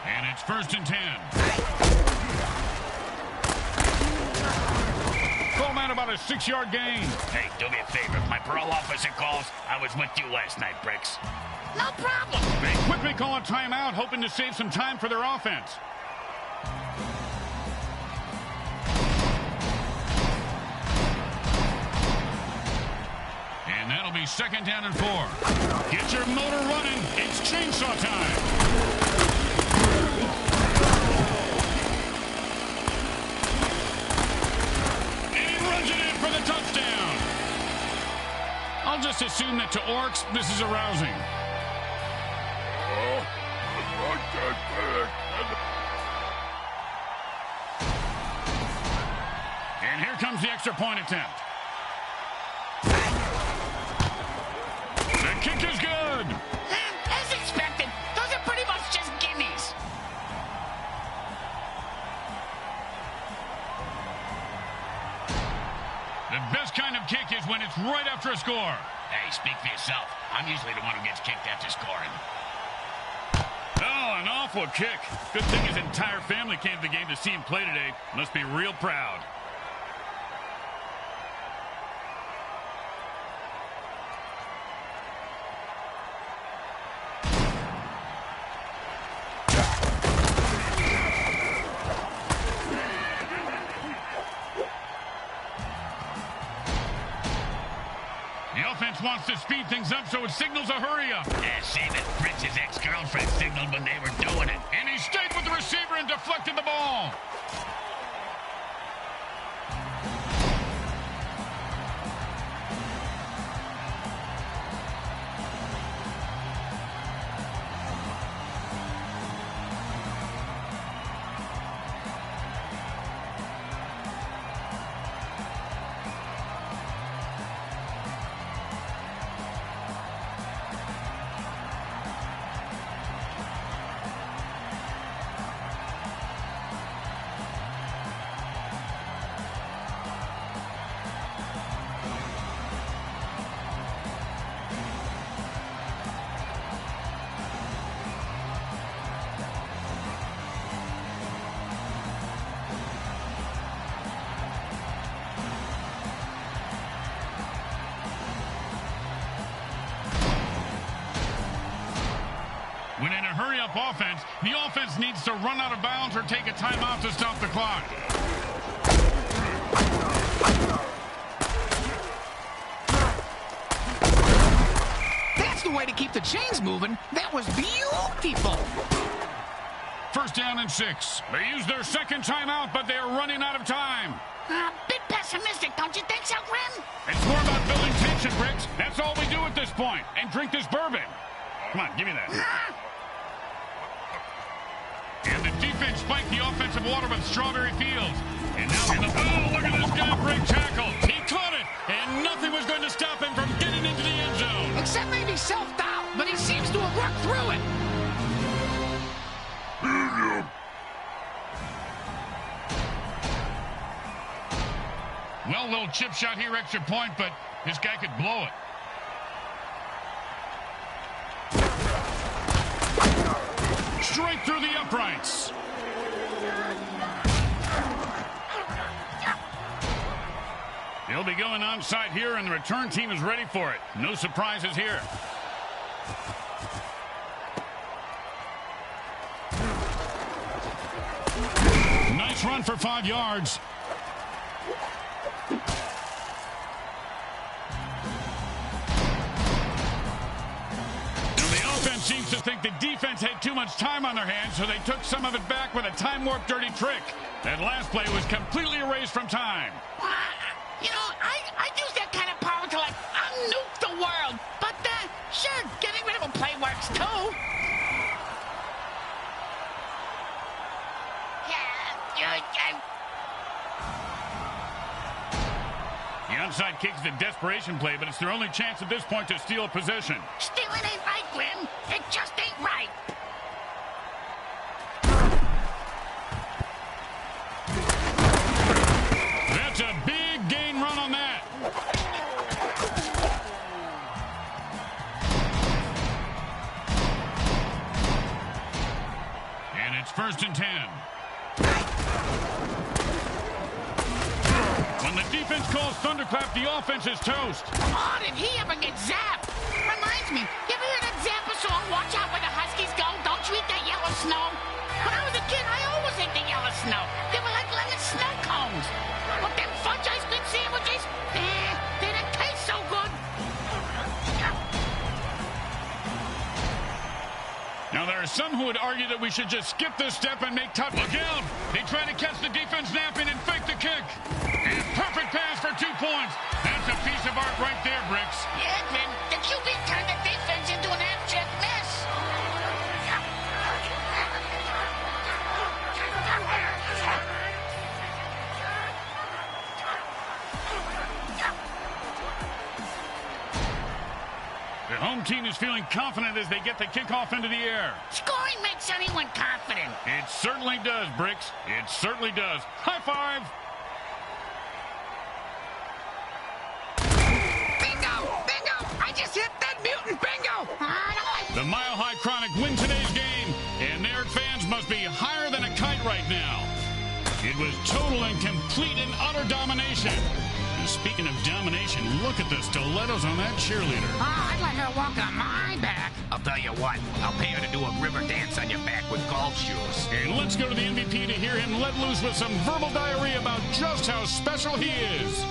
And it's 1st and 10. Full man of about a 6-yard gain? Hey, do me a favor. If my parole officer calls, I was with you last night, Bricks. No problem. They quickly call a timeout, hoping to save some time for their offense. And that'll be 2nd down and 4. Get your motor running. It's chainsaw time. For the touchdown. I'll just assume that to Orcs, this is arousing. And here comes the extra point attempt. The kick is good. As expected, those are pretty much just gimmies. The best kind of kick is when it's right after a score. Hey, speak for yourself. I'm usually the one who gets kicked after scoring. Oh, an awful kick. Good thing his entire family came to the game to see him play today. Must be real proud. Wants to speed things up, so it signals a hurry up. Yeah, same as Fritz's ex-girlfriend signaled when they were doing it. And he stayed with the receiver and deflected the ball. When in a hurry-up offense, the offense needs to run out of bounds or take a timeout to stop the clock. That's the way to keep the chains moving. That was beautiful. 1st down and 6. They used their 2nd timeout, but they are running out of time. Bit pessimistic, don't you think so, Grim? It's more about building tension, Bricks. That's all we do at this point. And drink this bourbon. Come on, give me that. And the defense spiked the offensive water with Strawberry Fields. And now in the look at this guy break tackle. He caught it, and nothing was going to stop him from getting into the end zone. Except maybe self-doubt, but he seems to have worked through it. Well, little chip shot here, extra point, but this guy could blow it. Straight through the uprights. He'll be going onside here, and the return team is ready for it. No surprises here. Nice run for 5 yards. Seems to think the defense had too much time on their hands, so they took some of it back with a time warp dirty trick. That last play was completely erased from time. You know, I'd use that kind of power to, like, nuke the world. But, sure, getting rid of a play works, too. The onside kick is a desperation play, but it's their only chance at this point to steal a possession. Stealing ain't right, Grim. It just ain't right. That's a big gain run on that. And it's 1st and 10. When the defense calls thunderclap, the offense is toast. Oh, did he ever get zapped? Reminds me, you ever hear that Zappa song, Watch Out Where the Huskies Go? Don't you eat that yellow snow? When I was a kid, I always ate the yellow snow. They were like lemon snow cones. But them fudge ice cream sandwiches, they didn't taste so good. Now, there are some who would argue that we should just skip this step and make tough. Look out! They try to catch the defense napping and fake the kick. And perfect pass for 2 points. That's a piece of art right there, Bricks. Yeah, Grim, the QB turned the defense into an abject mess. The home team is feeling confident as they get the kickoff into the air. Scoring makes anyone confident. It certainly does, Bricks. It certainly does. High five! Bingo! Bingo! I just hit that mutant bingo! The Mile High Chronic win today's game, and their fans must be higher than a kite right now. It was total and complete and utter domination. And speaking of domination, look at the stilettos on that cheerleader. Oh, I'd let her walk on my back. I'll tell you what, I'll pay her to do a river dance on your back with golf shoes. And let's go to the MVP to hear him let loose with some verbal diarrhea about just how special he is.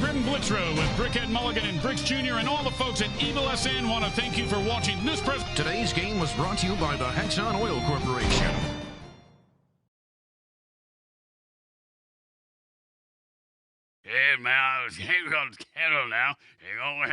Grim Blitzrow with Brickhead Mulligan and Bricks Jr. and all the folks at Evil SN want to thank you for watching this press. Today's game was brought to you by the Hexon Oil Corporation. Hey, man, I was hanging on the kettle now. Hang on.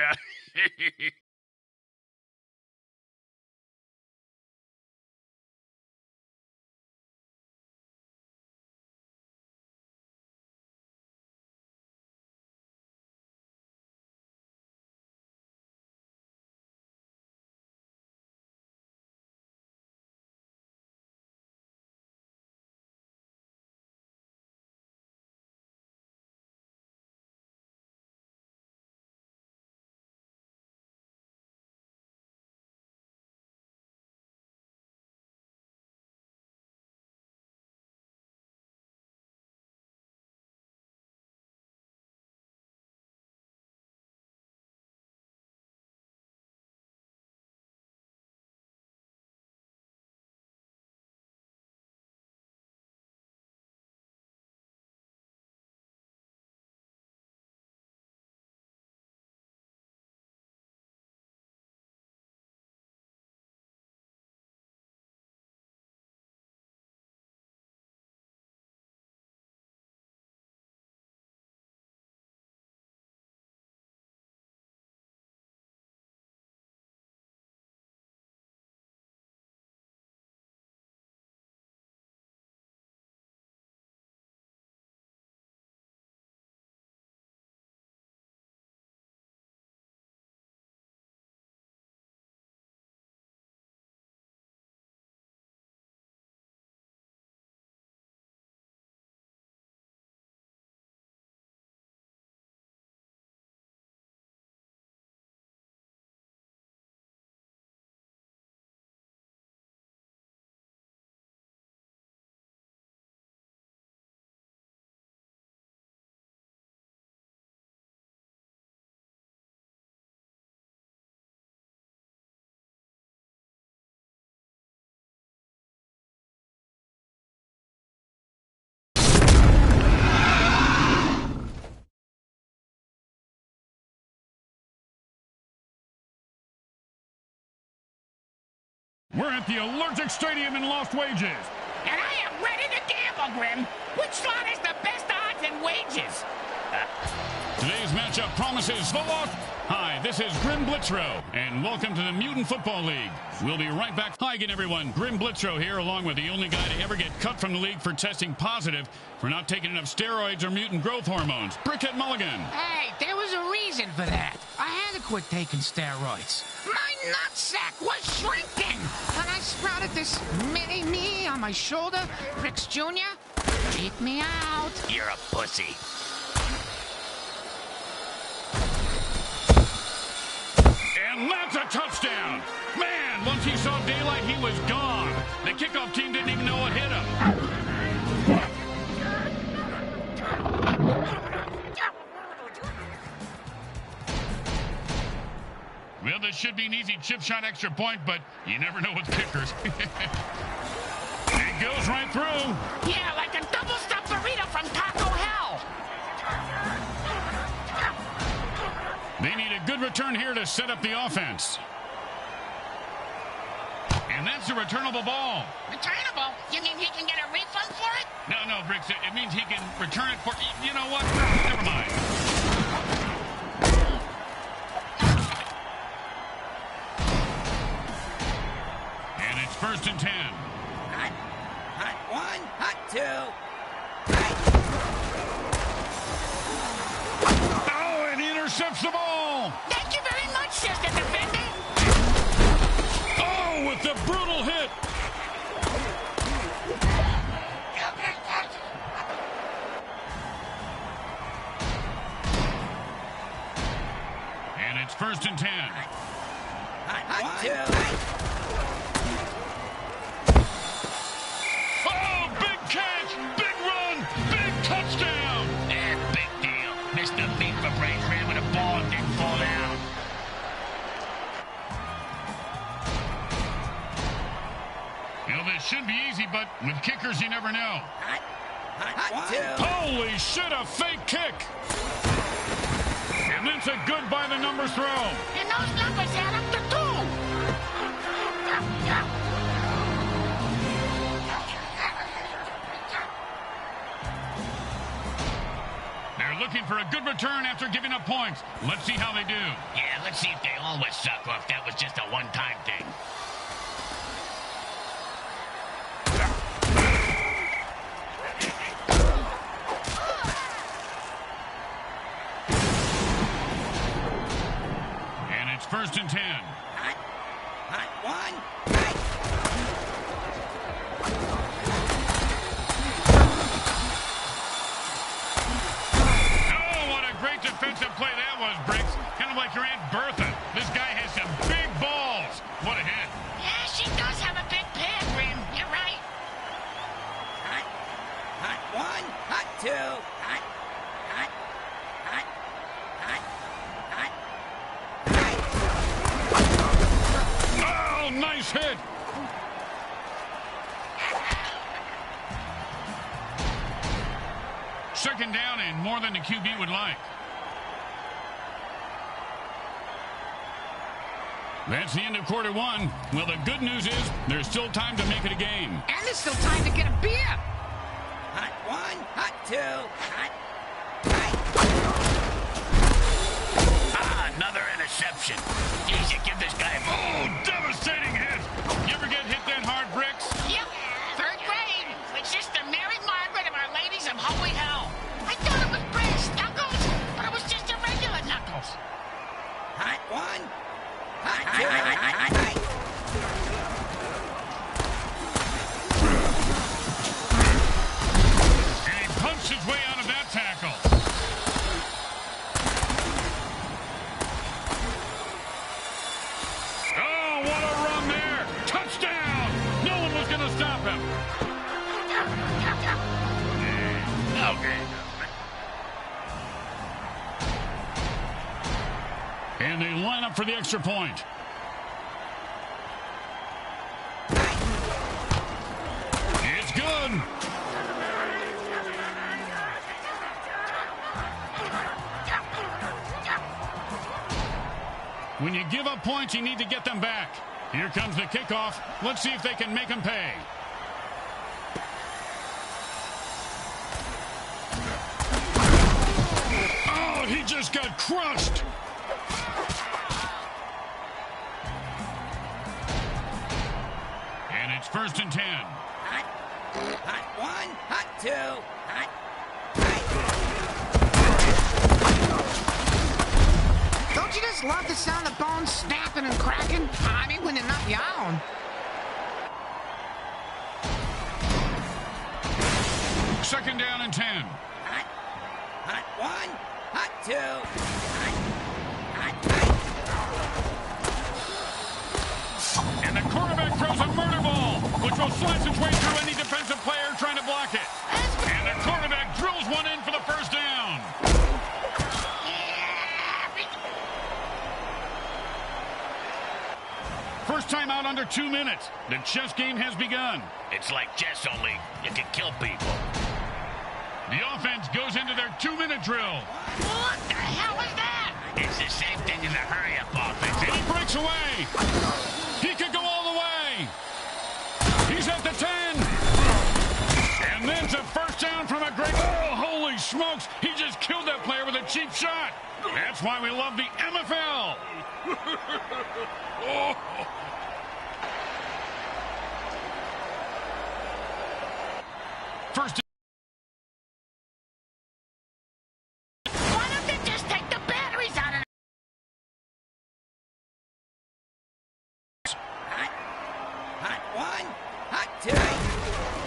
We're at the Allergic Stadium in Lost Wages. And I am ready to gamble, Grim. Which slot has the best odds and wages? Today's matchup promises the lost. Hi, this is Grim Blitzrow, and welcome to the Mutant Football League. We'll be right back. Hi again, everyone. Grim Blitzrow here, along with the only guy to ever get cut from the league for testing positive for not taking enough steroids or mutant growth hormones, Brickhead Mulligan. Hey, there was a reason for that. I had to quit taking steroids. My nutsack was shrinking, and I sprouted this mini-me on my shoulder. Bricks Jr., check me out. You're a pussy. And that's a touchdown. Man, once he saw daylight, he was gone. The kickoff team didn't even know what hit him. easy chip shot extra point, but you never know with kickers. It goes right through. Yeah, like a double-stuffed burrito from Taco Hell. They need a good return here to set up the offense. And that's a returnable ball. Returnable? You mean he can get a refund for it? No, Bricks, it means he can return it for... You know what? Never mind. And it's 1st and 10. Hot one, hot two. Oh, and he intercepts the ball. Thank you very much, Sister Defender. Oh, with the brutal hit. And it's 1st and 10. Hot two. Oh, big catch, big run, big touchdown. Big deal. Mr. Meat for Brains ran with a ball and didn't fall down. You know, this should be easy, but with kickers, you never know. Hot two. Holy shit, a fake kick. And that's a good by the numbers throw. And those numbers add up to 2. They're looking for a good return after giving up points. Let's see how they do. Yeah, let's see if they always suck or if that was just a one-time thing. And it's 1st and 10. Hot one. Oh, what a great defensive play that was, Briggs. Kind of like your Aunt Bertha. This guy has some big balls. What a hit. Yeah, she does have a big pig, Grim. You're right. Hot one, hot two. Hot. Oh, nice hit. Second down and more than the QB would like. That's the end of quarter 1. Well, the good news is there's still time to make it a game. And there's still time to get a beer. Hot one, hot two. Another interception. Geez, you give this guy a... Oh, devastating hit. You ever get hit that hard, Bricks? Yep. 3rd grade. With Sister Mary Margaret of Our Ladies of Holy Hell. I thought it was brass knuckles, but it was just a regular knuckles. Hot one, hot two. And he punched his way out of that tackle. Oh, what a run there. Touchdown. No one was going to stop him. Okay. And they line up for the extra point. It's good. When you give up points, you need to get them back. Here comes the kickoff. Let's see if they can make them pay. Oh, he just got crushed. And it's 1st and 10. Hot one, hot two. Don't you just love the sound of bones snapping and cracking? I mean, when they're not yawn. Second down and 10. Hot one, hot two. And the quarterback throws a murder ball, which will slice its way through any defensive player trying to block it. And the quarterback drills one in for the first down. under 2 minutes. The chess game has begun. It's like chess, only you can kill people. The offense goes into their 2-minute drill. What the hell is that? It's the same thing in the hurry-up offense. And he breaks away. He could go all the way. He's at the 10. And then to first down from a great... Oh, holy smokes. He just killed that player with a cheap shot. That's why we love the MFL. First. Why don't they just take the batteries out of it? Hot one, hot two.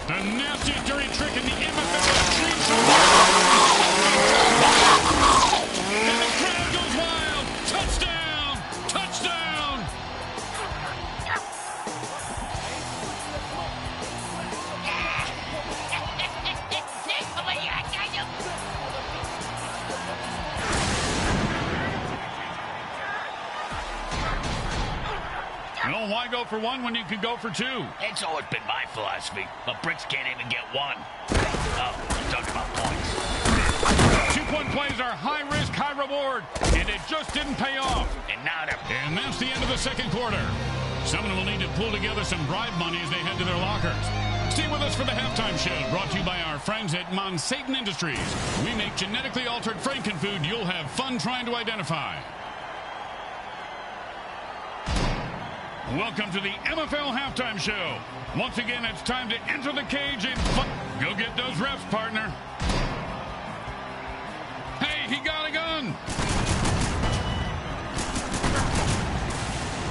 The nastiest dirty trick in the MFL streets. And the crowd goes wild. Touchdown! Touchdown! Well, why go for one when you could go for two? It's always been my philosophy, but Bricks can't even get one. Oh, I'm talking about points. 2-point plays are high risk, high reward, and it just didn't pay off. And now they're... And that's the end of the second quarter. Someone will need to pull together some bribe money as they head to their lockers. Stay with us for the halftime show, brought to you by our friends at Monsatan Industries. We make genetically altered frankenfood you'll have fun trying to identify. Welcome to the MFL halftime show. Once again, it's time to enter the cage and go get those reps, partner. Hey, he got a gun.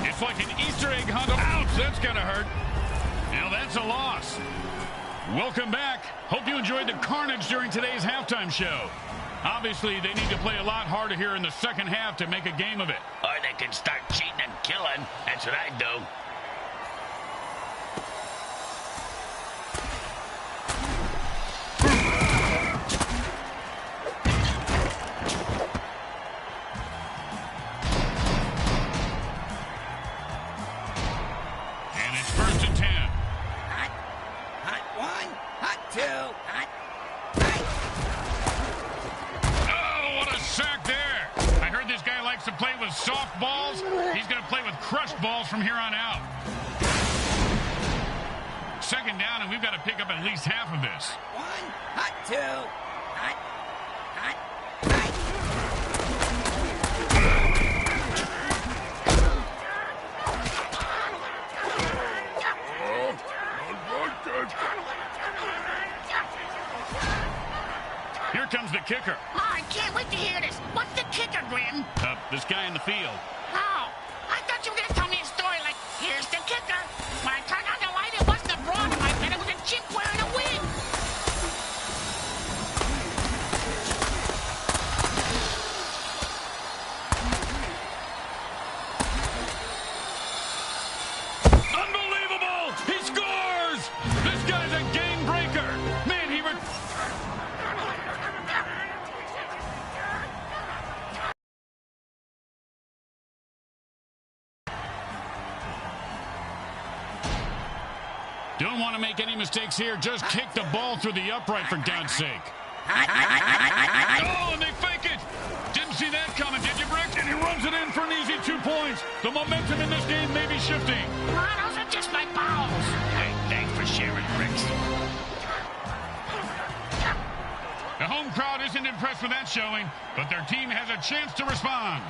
It's like an Easter egg hunt. Ouch, that's gonna hurt. Now that's a loss. Welcome back. Hope you enjoyed the carnage during today's halftime show. Obviously, they need to play a lot harder here in the second half to make a game of it. Or they can start cheating and killing. That's what I do. And it's 1st and 10. Hot, hot one, hot two, hot. Oh, what a sack there. I heard this guy likes to play with soft balls. He's going to play with crushed balls from here on out. 2nd down, and we've got to pick up at least half of this. One, hot two, hot, hot, hot. Here comes the kicker. Oh, I can't wait to hear this. What's the kicker, Grim? This guy in the field. Oh, I thought you were going to tell me a story like, here's the kicker. When I turned on the light, it wasn't a broad in my bed. It was a chimp wearing a wig. Unbelievable! He scores! This guy's a game breaker. Man, he... Don't want to make any mistakes here. Just kick the ball through the upright, for God's sake. Oh, and they fake it. Didn't see that coming, did you, Brick? And he runs it in for an easy 2 points. The momentum in this game may be shifting. Those are just my bowels. Hey, thanks for sharing, Bricks. The home crowd isn't impressed with that showing, but their team has a chance to respond.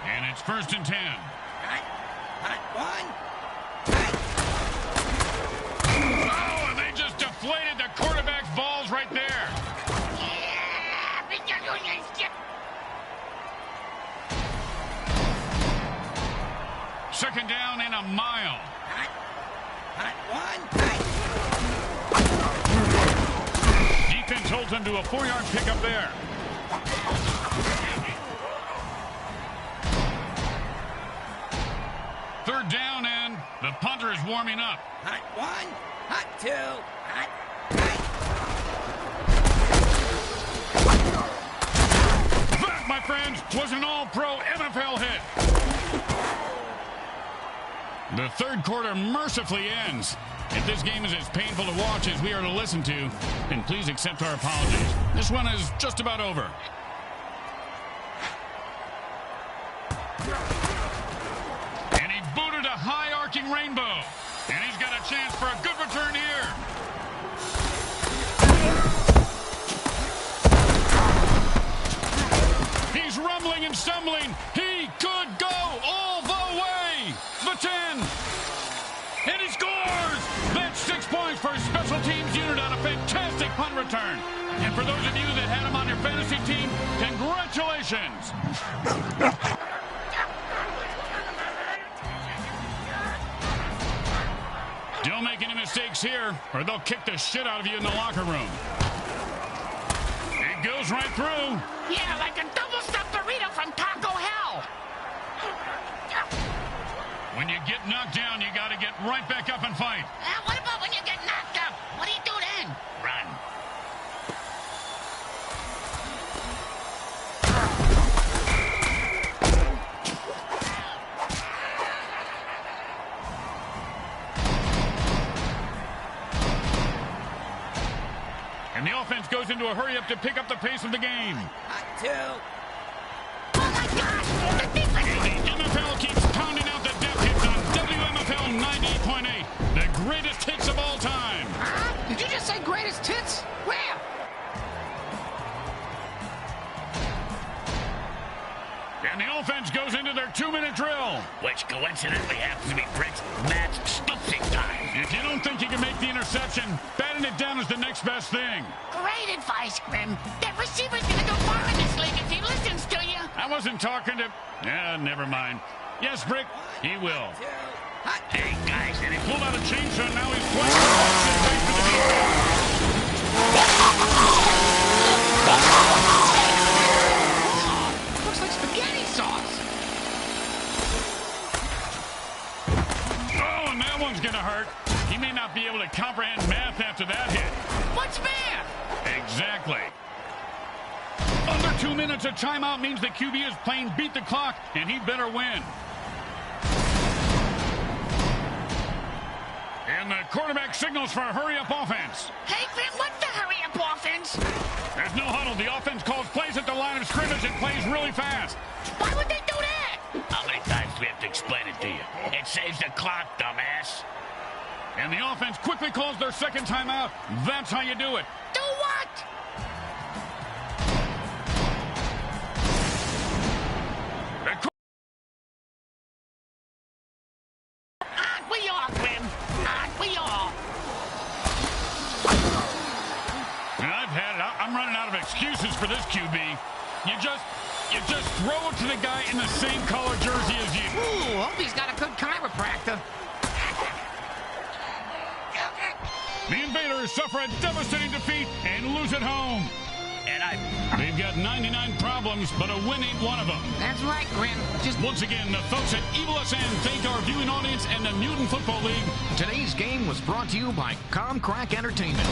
And it's 1st and 10. Hot, hot one, hot. Oh, and they just deflated the quarterback's balls right there. Second down and a mile. Hot, hot one, hot. Defense holds them to a 4-yard pickup there. Third down, and the punter is warming up. Hot one, hot two, hot. That, my friends, was an all-pro NFL hit. The third quarter mercifully ends. If this game is as painful to watch as we are to listen to, then please accept our apologies. This one is just about over. And he booted a high-arcing rainbow. And he's got a chance for a good return here. He's rumbling and stumbling. He could go all the way. The 10. And he scores! That's 6 points for his special teams unit on a fantastic punt return. And for those of you that had him on your fantasy team, congratulations! Don't make any mistakes here, or they'll kick the shit out of you in the locker room. It goes right through. Yeah, like a double-stuffed burrito from Taco Hell. When you get knocked down, you got to get right back up and fight. What about when you get knocked up? What do you do then? Run. And the offense goes into a hurry-up to pick up the pace of the game. Hot two. Oh, my gosh! The defense! And the NFL keeps pounding out the death hits on WMFL 98.8. The greatest hits of all time. Huh? Did you just say greatest hits? Where? And the offense goes into their 2-minute drill. Which coincidentally happens to be Brick's match stooping time. If you don't think you can make the interception, batting it down is the next best thing. Great advice, Grim. That receiver's gonna go far in this league if he listens to you. I wasn't talking to... never mind. Yes, Brick, he will. Two, hot. Hey, guys, and if Pulled out a chainsaw, now he's playing the face of the Looks like spaghetti sauce. Oh, and that one's gonna hurt. He may not be able to comprehend math after that hit. What's math? Exactly. Under 2 minutes, a timeout means the QB is playing beat the clock, and he better win. And the quarterback signals for a hurry-up offense. Hey, Grim, what's the hurry-up offense? There's no huddle. The offense calls plays at the line of scrimmage and plays really fast. Why would they do that? how many times do we have to explain it to you? It saves the clock, dumbass. And the offense quickly calls their second timeout. That's how you do it. Do what? Aren't we all, Grim? Aren't we all? I've had it. I'm running out of excuses for this QB. You just throw it to the guy in the same color jersey as you. Ooh, hope he's got a good chiropractor. The Invaders suffer a devastating defeat and lose at home. And They've got 99 problems, but a win ain't one of them. That's right, Grim. Just Once again, the folks at Evil SN thank our viewing audience and the Mutant Football League. Today's game was brought to you by Comcrack Entertainment.